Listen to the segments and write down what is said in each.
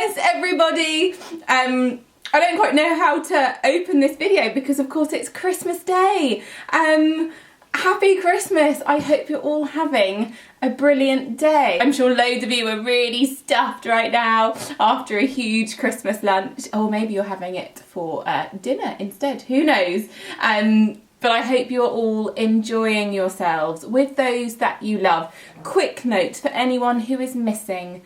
Christmas, everybody! I don't quite know how to open this video because of course it's Christmas Day. Happy Christmas! I hope you're all having a brilliant day. I'm sure loads of you are really stuffed right now after a huge Christmas lunch. Or maybe you're having it for dinner instead, who knows? But I hope you're all enjoying yourselves with those that you love. Quick note for anyone who is missing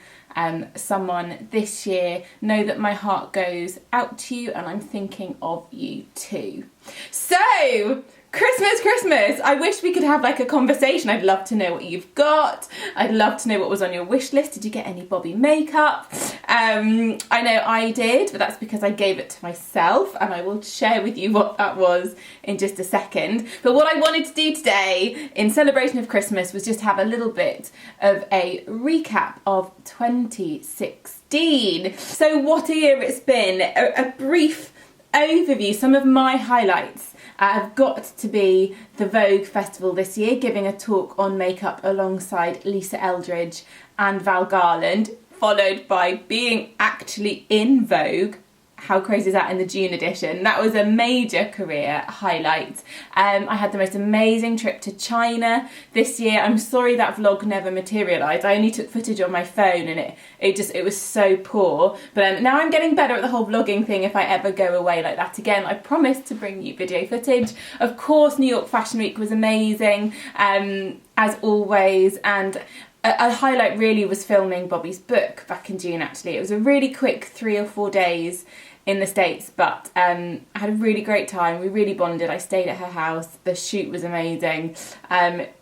someone this year, know that my heart goes out to you and I'm thinking of you too. So, Christmas! I wish we could have like a conversation. I'd love to know what you've got. I'd love to know what was on your wish list. Did you get any Bobby makeup? I know I did, but that's because I gave it to myself and I will share with you what that was in just a second. But what I wanted to do today in celebration of Christmas was just have a little bit of a recap of 2016. So what a year it's been. A brief overview, some of my highlights. I've got to be the Vogue Festival this year, giving a talk on makeup alongside Lisa Eldridge and Val Garland, followed by being actually in Vogue. How crazy is that, in the June edition? That was a major career highlight. I had the most amazing trip to China this year. I'm sorry that vlog never materialised. I only took footage on my phone and it was so poor. But now I'm getting better at the whole vlogging thing if I ever go away like that again. I promise to bring you video footage. Of course, New York Fashion Week was amazing, as always, and a highlight really was filming Bobby's book back in June actually. It was a really quick 3 or 4 days in the States, but I had a really great time. We really bonded. I stayed at her house. The shoot was amazing.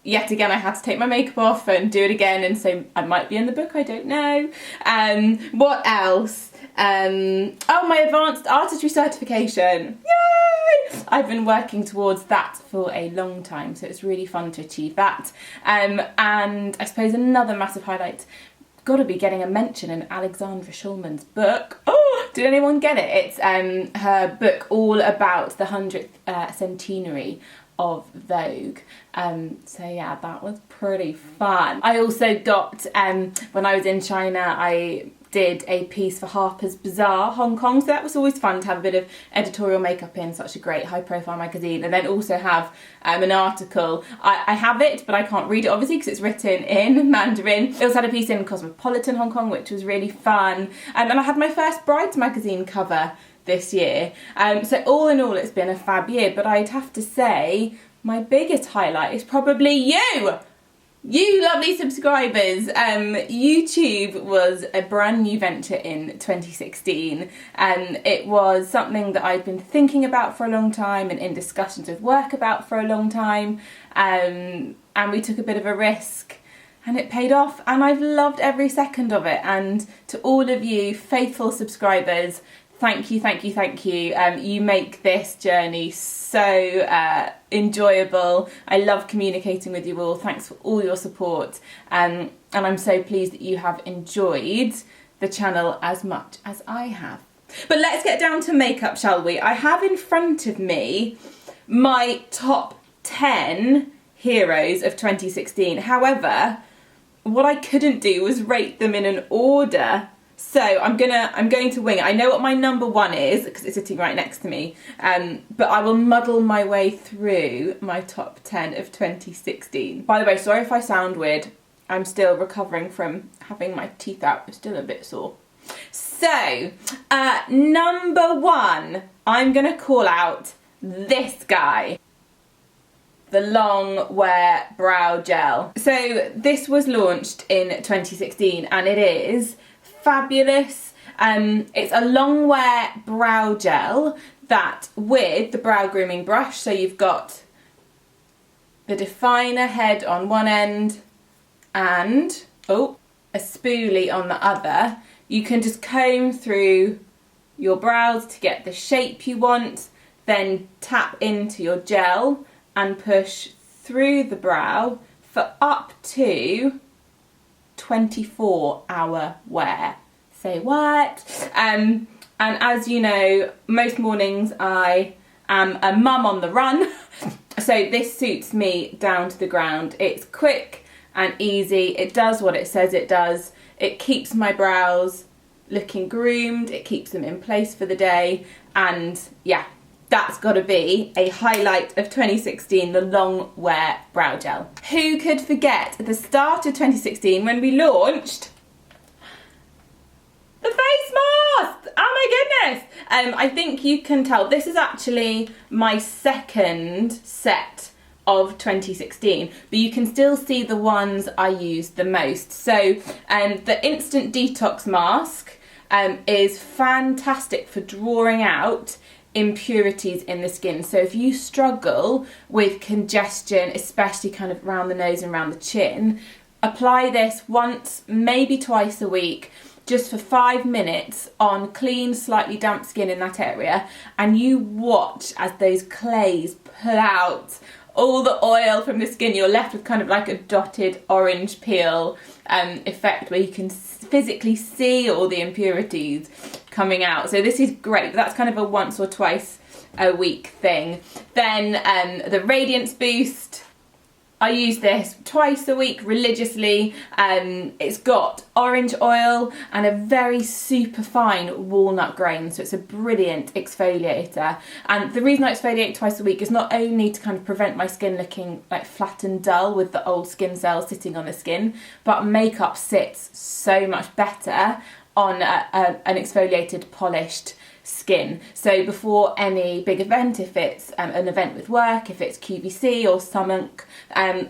Yet again, I had to take my makeup off and do it again, and so I might be in the book, I don't know. What else? Oh, my advanced artistry certification. Yay! I've been working towards that for a long time, so it's really fun to achieve that. And I suppose another massive highlight, gotta be getting a mention in Alexandra Shulman's book. Oh, did anyone get it? It's her book all about the 100th centenary of Vogue. So yeah, that was pretty fun. I also got, when I was in China, I did a piece for Harper's Bazaar Hong Kong, so that was always fun to have a bit of editorial makeup in such a great high profile magazine, and then also have an article. I have it, but I can't read it obviously because it's written in Mandarin. I also had a piece in Cosmopolitan Hong Kong, which was really fun, and I had my first Brides magazine cover this year. So all in all, it's been a fab year, but I'd have to say my biggest highlight is probably you! You lovely subscribers. YouTube was a brand new venture in 2016, and it was something that I'd been thinking about for a long time and in discussions with work about for a long time, and we took a bit of a risk and it paid off, and I've loved every second of it. And to all of you faithful subscribers, thank you. You make this journey so enjoyable. I love communicating with you all. Thanks for all your support. And I'm so pleased that you have enjoyed the channel as much as I have. But let's get down to makeup, shall we? I have in front of me my top 10 heroes of 2016. However, what I couldn't do was rate them in an order. So I'm going to wing it. I know what my number one is because it's sitting right next to me, but I will muddle my way through my top 10 of 2016. By the way, sorry if I sound weird. I'm still recovering from having my teeth out. I'm still a bit sore. So, number one, I'm going to call out this guy. The Long Wear Brow Gel. So this was launched in 2016 and it is fabulous. It's a long wear brow gel that with the brow grooming brush, so you've got the definer head on one end and a spoolie on the other. You can just comb through your brows to get the shape you want, then tap into your gel and push through the brow for up to 24-hour wear. Say what? And as you know, most mornings I am a mum on the run, so this suits me down to the ground. It's quick and easy. It does what it says it does. It keeps my brows looking groomed, it keeps them in place for the day, and yeah, that's got to be a highlight of 2016, the long wear brow gel. Who could forget the start of 2016 when we launched the face mask? Oh my goodness! I think you can tell this is actually my second set of 2016, but you can still see the ones I used the most. So the Instant Detox Mask is fantastic for drawing out impurities in the skin. So if you struggle with congestion, especially kind of around the nose and around the chin, apply this once, maybe twice a week, just for 5 minutes on clean, slightly damp skin in that area, and you watch as those clays pull out all the oil from the skin. You're left with kind of like a dotted orange peel effect where you can physically see all the impurities coming out. So this is great. That's kind of a once or twice a week thing. Then the Radiance Boost, I use this twice a week religiously. It's got orange oil and a very super fine walnut grain, so it's a brilliant exfoliator. And the reason I exfoliate twice a week is not only to kind of prevent my skin looking like flat and dull with the old skin cells sitting on the skin, but makeup sits so much better on an exfoliated, polished skin. So before any big event, if it's an event with work, if it's QVC or Summonk,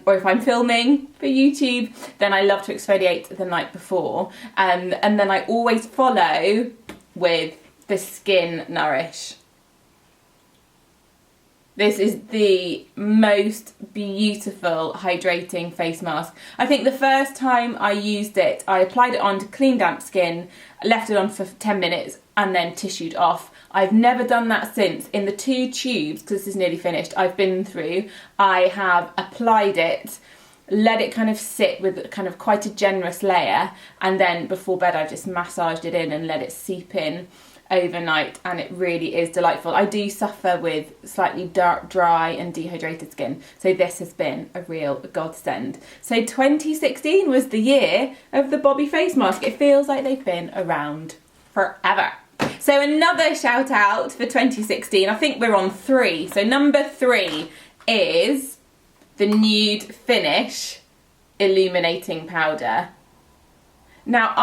or if I'm filming for YouTube, then I love to exfoliate the night before. And then I always follow with the Skin Nourish. This is the most beautiful hydrating face mask. I think the first time I used it, I applied it onto clean damp skin, left it on for 10 minutes and then tissued off. I've never done that since. In the 2 tubes, because this is nearly finished, I've been through, I have applied it, let it kind of sit with kind of quite a generous layer, and then before bed I've just massaged it in and let it seep in overnight, and it really is delightful. I do suffer with slightly dark, dry and dehydrated skin, so this has been a real godsend. So 2016 was the year of the Bobbi face mask. It feels like they've been around forever. So another shout out for 2016, I think we're on 3. So number 3 is the Nude Finish Illuminating Powder. Now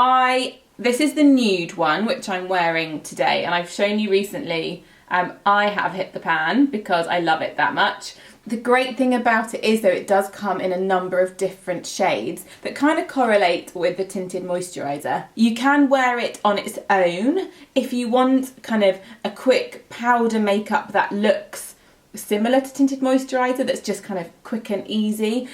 this is the nude one, which I'm wearing today, and I've shown you recently, I have hit the pan because I love it that much. The great thing about it is, though, it does come in a number of different shades that kind of correlate with the tinted moisturiser. You can wear it on its own if you want kind of a quick powder makeup that looks similar to tinted moisturiser, that's just kind of quick and easy.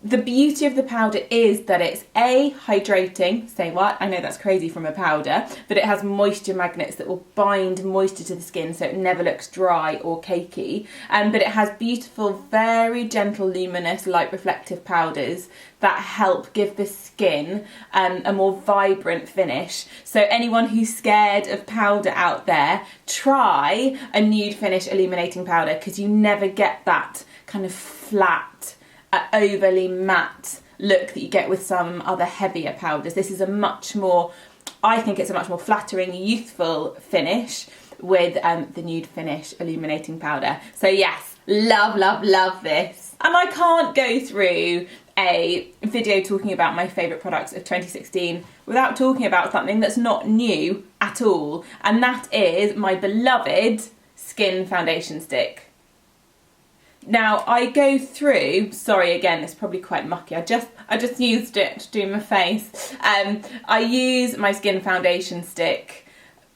The beauty of the powder is that it's hydrating, say what? I know that's crazy from a powder, but it has moisture magnets that will bind moisture to the skin so it never looks dry or cakey. But it has beautiful, very gentle, luminous, light reflective powders that help give the skin a more vibrant finish. So anyone who's scared of powder out there, try a Nude Finish Illuminating Powder, because you never get that kind of flat, overly matte look that you get with some other heavier powders. This is I think it's a much more flattering, youthful finish with the Nude Finish Illuminating Powder. So yes, love, love, love this. And I can't go through a video talking about my favourite products of 2016 without talking about something that's not new at all, and that is my beloved Skin Foundation Stick. Now I go through, sorry again, it's probably quite mucky, I just used it to do my face. I use my Skin Foundation Stick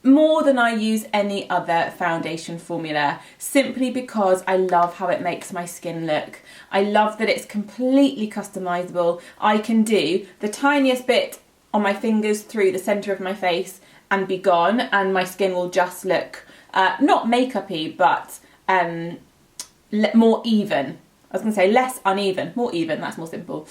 more than I use any other foundation formula, simply because I love how it makes my skin look. I love that it's completely customisable. I can do the tiniest bit on my fingers through the centre of my face and be gone, and my skin will just look not makeup-y, but more even. I was going to say less uneven, more even, that's more simple.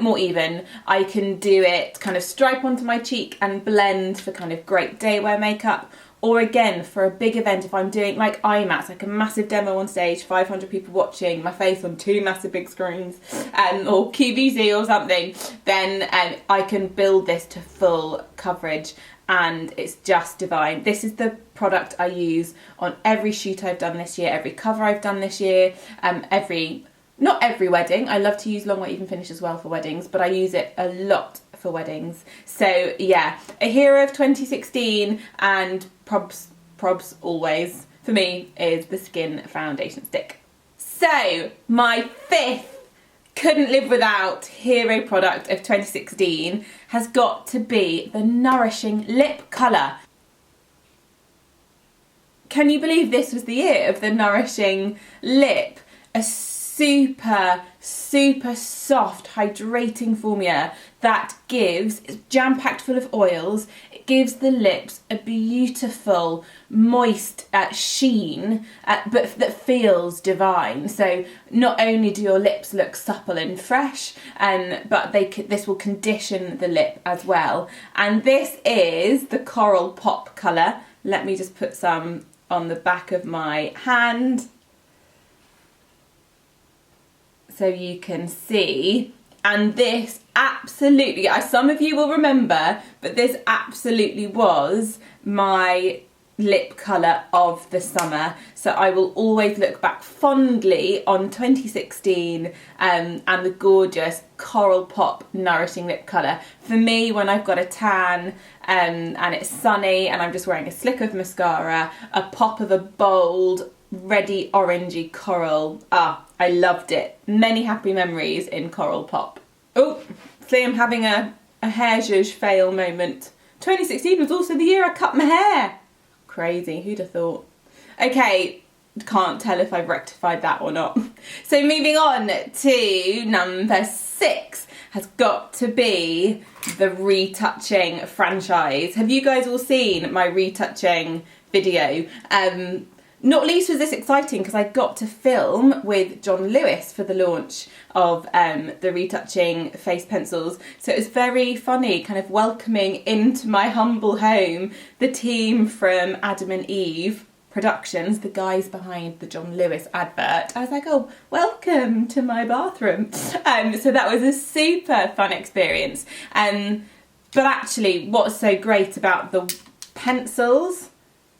More even. I can do it kind of stripe onto my cheek and blend for kind of great day wear makeup, or again for a big event, if I'm doing like IMAX, like a massive demo on stage, 500 people watching, my face on 2 massive big screens, or QVC or something, then I can build this to full coverage and it's just divine. This is the product I use on every shoot I've done this year, every cover I've done this year, not every wedding. I love to use long weight even finish as well for weddings, but I use it a lot for weddings. So yeah, a hero of 2016 and probs always for me is the Skin foundation stick. So my 5th couldn't live without hero product of 2016 has got to be the Nourishing lip colour. Can you believe this was the year of the Nourishing lip? A super soft hydrating formula that gives, it's jam-packed full of oils, it gives the lips a beautiful moist sheen, but that feels divine. So not only do your lips look supple and fresh, but this will condition the lip as well. And this is the Coral Pop colour. Let me just put some on the back of my hand so you can see. And this absolutely, some of you will remember, but this absolutely was my lip colour of the summer. So I will always look back fondly on 2016 and the gorgeous Coral Pop Nourishing lip colour. For me, when I've got a tan and it's sunny and I'm just wearing a slick of mascara, a pop of a bold, reddy orangey coral. I loved it. Many happy memories in Coral Pop. Oh, see, I'm having a hair zhuzh fail moment. 2016 was also the year I cut my hair. Crazy, who'd have thought? Okay, can't tell if I've rectified that or not. So moving on to number 6 has got to be the Retouching franchise. Have you guys all seen my Retouching video? Not least was this exciting because I got to film with John Lewis for the launch of the Retouching face pencils. So it was very funny, kind of welcoming into my humble home the team from Adam and Eve Productions, the guys behind the John Lewis advert. I was like, oh, welcome to my bathroom. So that was a super fun experience. But actually, what's so great about the pencils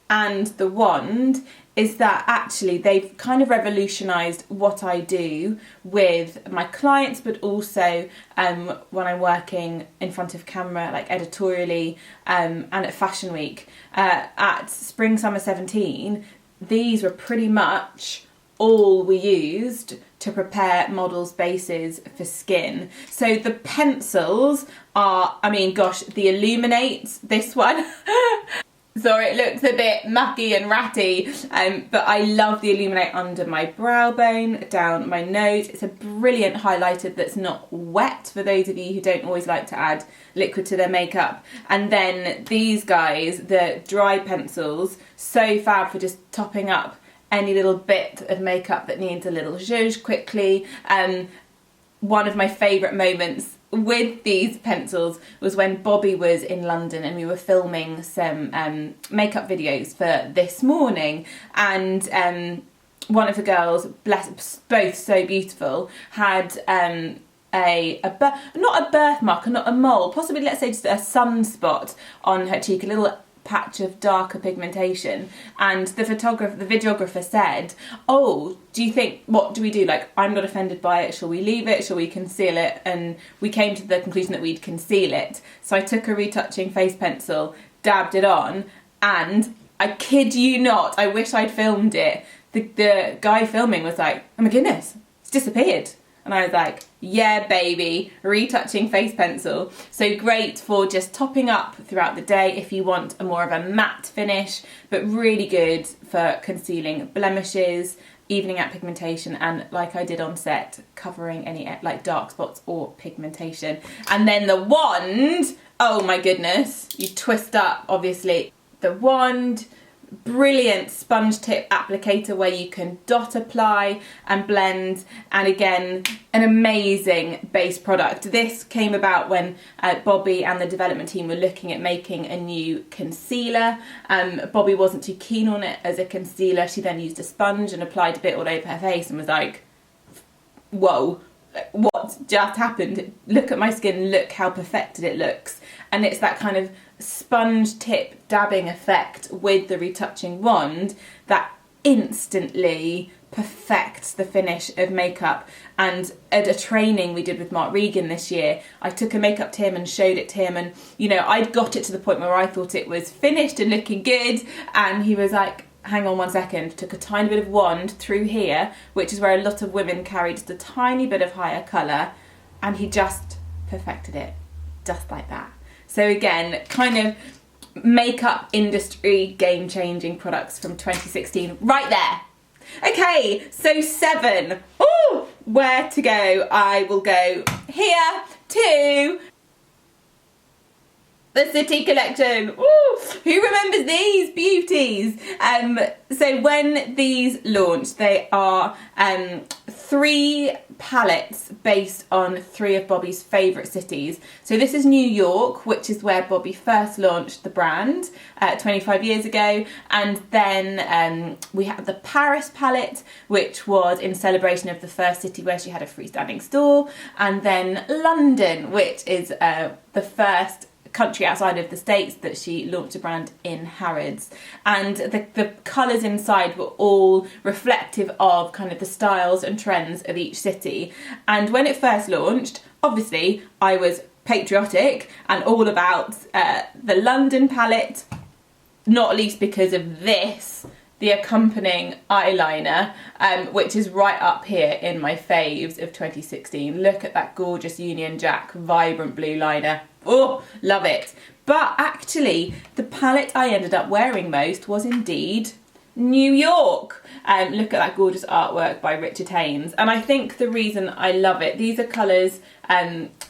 and the wand is that actually they've kind of revolutionised what I do with my clients, but also when I'm working in front of camera, like editorially, and at Fashion Week. At Spring Summer 17, these were pretty much all we used to prepare models' bases for skin. So the pencils are, I mean, gosh, the Illuminate, this one. Sorry, it looks a bit mucky and ratty, but I love the Illuminate under my brow bone, down my nose. It's a brilliant highlighter that's not wet, for those of you who don't always like to add liquid to their makeup. And then these guys, the dry pencils, so fab for just topping up any little bit of makeup that needs a little zhuzh quickly. One of my favourite moments with these pencils was when Bobby was in London and we were filming some makeup videos for This Morning, and one of the girls, both so beautiful, had not a birthmark, not a mole, possibly let's say just a sunspot on her cheek, a little patch of darker pigmentation, and the videographer said, oh, do you think, what do we do? Like, I'm not offended by it, shall we leave it, shall we conceal it? And we came to the conclusion that we'd conceal it. So I took a Retouching face pencil, dabbed it on, and I kid you not, I wish I'd filmed it. The guy filming was like, oh my goodness, it's disappeared. And I was like, yeah, baby, Retouching face pencil. So great for just topping up throughout the day if you want a more of a matte finish, but really good for concealing blemishes, evening out pigmentation, and like I did on set, covering any like dark spots or pigmentation. And then the wand, oh my goodness, you twist up, obviously. The wand, brilliant sponge tip applicator where you can dot apply and blend, and again an amazing base product. This came about when Bobby and the development team were looking at making a new concealer. Bobby wasn't too keen on it as a concealer. She then used a sponge and applied a bit all over her face and was like, whoa, what just happened? Look at my skin, look how perfected it looks. And it's that kind of sponge tip dabbing effect with the retouching wand that instantly perfects the finish of makeup. And at a training we did with Mark Regan this year, I took a makeup to him and showed it to him, and you know, I'd got it to the point where I thought it was finished and looking good, and he was like, hang on 1 second, took a tiny bit of wand through here, which is where a lot of women carry just a tiny bit of higher colour, and he just perfected it, just like that. So again, kind of makeup industry game-changing products from 2016 right there. Okay, so 7. Ooh, where to go? I will go here to the City Collection. Ooh, who remembers these beauties? So when these launched, they are 3 palettes based on 3 of Bobby's favourite cities. So this is New York, which is where Bobby first launched the brand 25 years ago. And then we have the Paris palette, which was in celebration of the first city where she had a freestanding store. And then London, which is the first country outside of the States that she launched a brand in Harrods. And the colours inside were all reflective of kind of the styles and trends of each city. And when it first launched, obviously I was patriotic and all about the London palette, not least because of this, the accompanying eyeliner, which is right up here in my faves of 2016. Look at that gorgeous Union Jack vibrant blue liner. Oh, love it. But actually, the palette I ended up wearing most was indeed New York. Look at that gorgeous artwork by Richard Haynes. And I think the reason I love it, these are colours,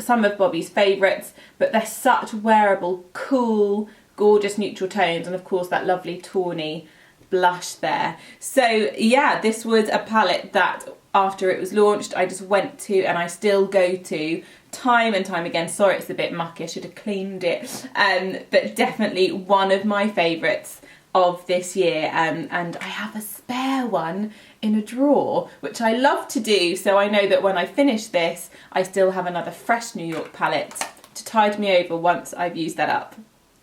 some of Bobby's favourites, but they're such wearable, cool, gorgeous neutral tones. And of course, that lovely tawny blush there. So yeah, this was a palette that after it was launched, I just went to, and I still go to, time and time again. Sorry, it's a bit mucky, I should have cleaned it, but definitely one of my favourites of this year, and I have a spare one in a drawer, which I love to do, so I know that when I finish this, I still have another fresh New York palette to tide me over once I've used that up.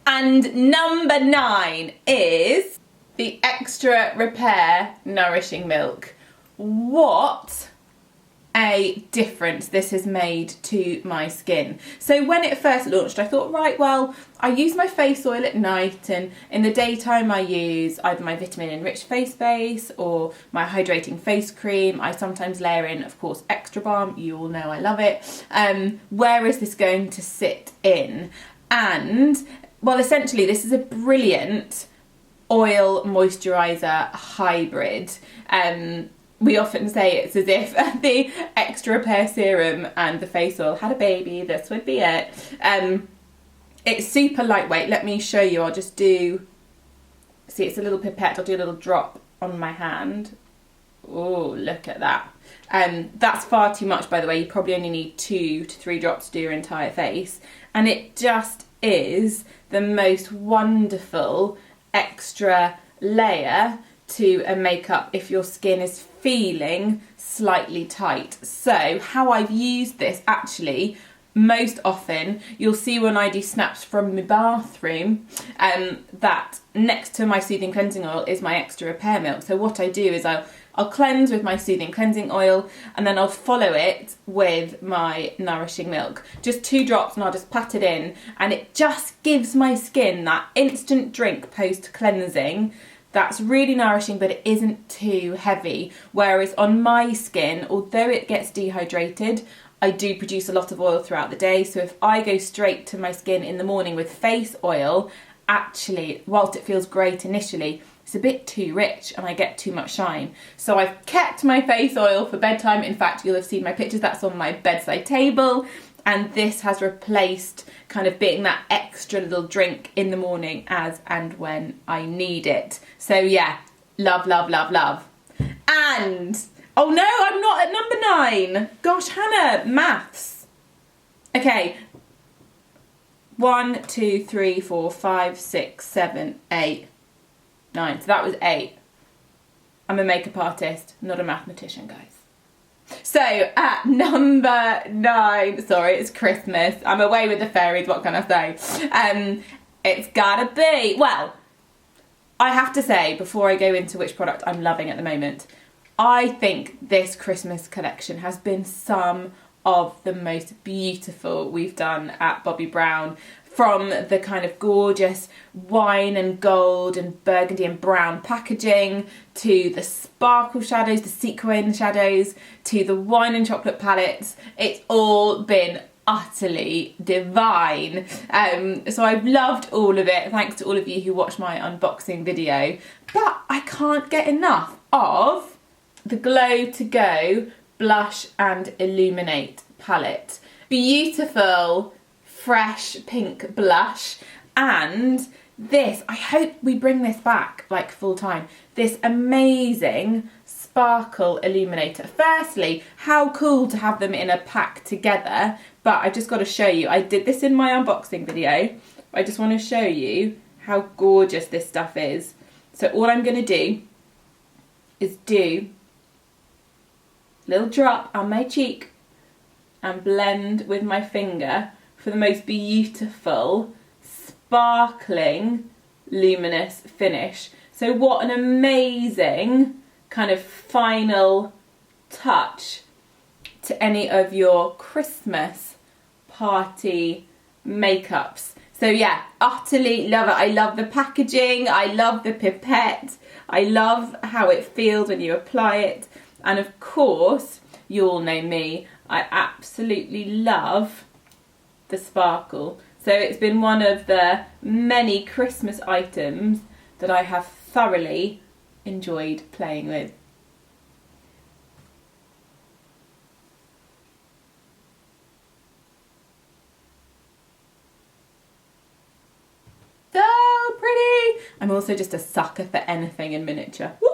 And number 9 is the Extra Repair Nourishing Milk. What a difference this has made to my skin. So when it first launched, I thought, right, well, I use my face oil at night, and in the daytime I use either my vitamin enriched face base or my hydrating face cream. I sometimes layer in, of course, Extra Balm. You all know I love it. Where is this going to sit in? And well, essentially this is a brilliant oil moisturiser hybrid. We often say it's as if the Extra Repair Serum and the face oil had a baby, this would be it. It's super lightweight. Let me show you. I'll just do, see, it's a little pipette. I'll do a little drop on my hand. Oh, look at that. That's far too much, by the way. You probably only need 2 to 3 drops to do your entire face. And it just is the most wonderful extra layer to a makeup if your skin is feeling slightly tight. So how I've used this, actually, most often you'll see when I do snaps from my bathroom, that next to my soothing cleansing oil is my Extra Repair Milk. So what I do is I'll cleanse with my soothing cleansing oil, and then I'll follow it with my nourishing milk. Just 2 drops, and I'll just pat it in, and it just gives my skin that instant drink post cleansing that's really nourishing, but it isn't too heavy. Whereas on my skin, although it gets dehydrated, I do produce a lot of oil throughout the day. So if I go straight to my skin in the morning with face oil, actually, whilst it feels great initially, it's a bit too rich and I get too much shine. So I've kept my face oil for bedtime. In fact, you'll have seen my pictures, that's on my bedside table. and this has replaced kind of being that extra little drink in the morning as and when I need it. So yeah, love, love, love, love. And, oh no, I'm not at number 9. Gosh, Hannah, maths. Okay. 1, 2, 3, 4, 5, 6, 7, 8, 9. So that was 8. I'm a makeup artist, not a mathematician, guys. So at number 9, sorry, it's Christmas. I'm away with the fairies, what can I say? It's gotta be, well, I have to say, before I go into which product I'm loving at the moment, I think this Christmas collection has been some of the most beautiful we've done at Bobbi Brown. From the kind of gorgeous wine and gold and burgundy and brown packaging, to the sparkle shadows, the sequin shadows, to the wine and chocolate palettes. It's all been utterly divine. So I've loved all of it, thanks to all of you who watched my unboxing video. But I can't get enough of the Glow to Go Blush and Illuminate palette. Beautiful, fresh pink blush, and this, I hope we bring this back like full time, this amazing sparkle illuminator. Firstly, how cool to have them in a pack together, but I just got to show you, I did this in my unboxing video, I just want to show you how gorgeous this stuff is. So all I'm going to do is do a little drop on my cheek and blend with my finger for the most beautiful, sparkling, luminous finish. So what an amazing kind of final touch to any of your Christmas party makeups. So yeah, utterly love it. I love the packaging, I love the pipette, I love how it feels when you apply it, and of course, you all know me, I absolutely love the sparkle. So it's been one of the many Christmas items that I have thoroughly enjoyed playing with. So pretty! I'm also just a sucker for anything in miniature. Woo!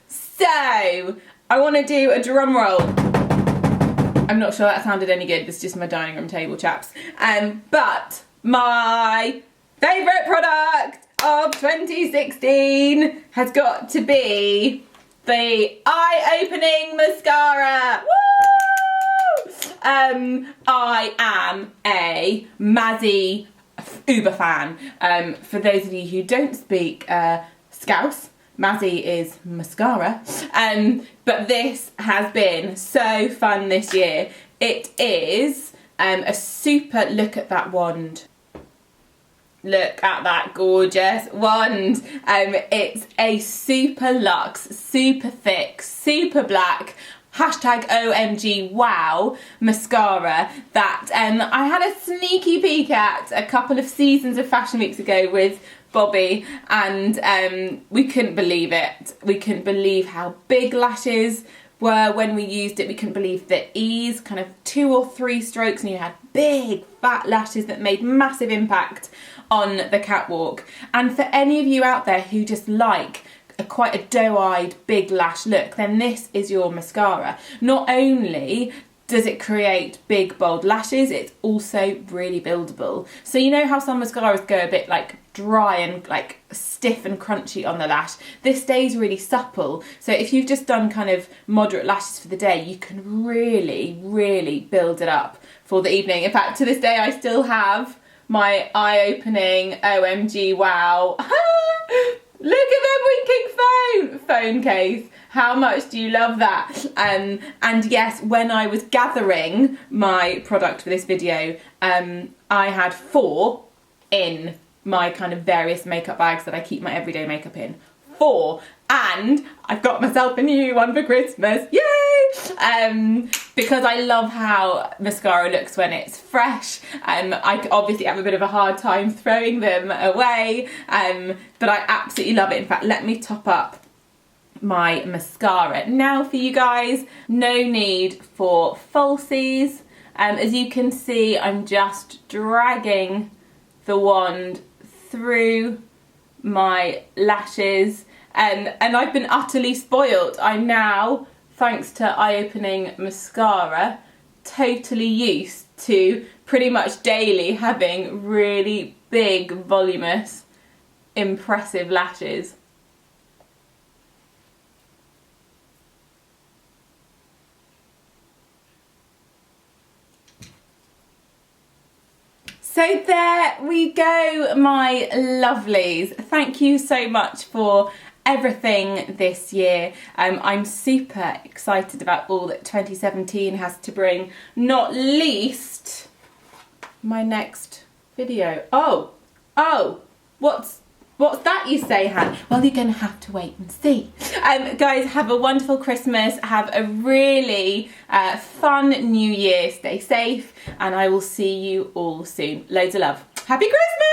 So, I want to do a drum roll. I'm not sure that sounded any good, this is just my dining room table, chaps. But my favourite product of 2016 has got to be the eye-opening mascara. Woo! I am a Mazzy uber fan. For those of you who don't speak Scouse, Mazzy is mascara, but this has been so fun this year. It is a super, look at that wand. Look at that gorgeous wand. It's a super luxe, super thick, super black, hashtag OMG wow mascara that I had a sneaky peek at a couple of seasons of Fashion Weeks ago with Bobbi, and we couldn't believe it. We couldn't believe how big lashes were when we used it. We couldn't believe the ease, kind of 2 or 3 strokes and you had big fat lashes that made massive impact on the catwalk. And for any of you out there who just like quite a doe-eyed big lash look, then this is your mascara. Not only does it create big bold lashes, it's also really buildable. So you know how some mascaras go a bit like dry and like stiff and crunchy on the lash? This stays really supple. So if you've just done kind of moderate lashes for the day, you can really, really build it up for the evening. In fact, to this day, I still have my eye-opening OMG wow. Look at that winking phone case. How much do you love that? And yes, when I was gathering my product for this video, I had 4 in my kind of various makeup bags that I keep my everyday makeup in. 4. And I've got myself a new one for Christmas. Yay! Because I love how mascara looks when it's fresh. I obviously have a bit of a hard time throwing them away, but I absolutely love it. In fact, let me top up my mascara now for you guys. No need for falsies. As you can see, I'm just dragging the wand through my lashes, and I've been utterly spoiled. I'm now, thanks to eye-opening mascara, totally used to pretty much daily having really big, voluminous, impressive lashes. So there we go, my lovelies. Thank you so much for everything this year. I'm super excited about all that 2017 has to bring, not least my next video. Oh, what's that you say, Han? Well, you're gonna have to wait and see. Guys, have a wonderful Christmas, have a really fun new year, stay safe, and I will see you all soon. Loads of love. Happy Christmas!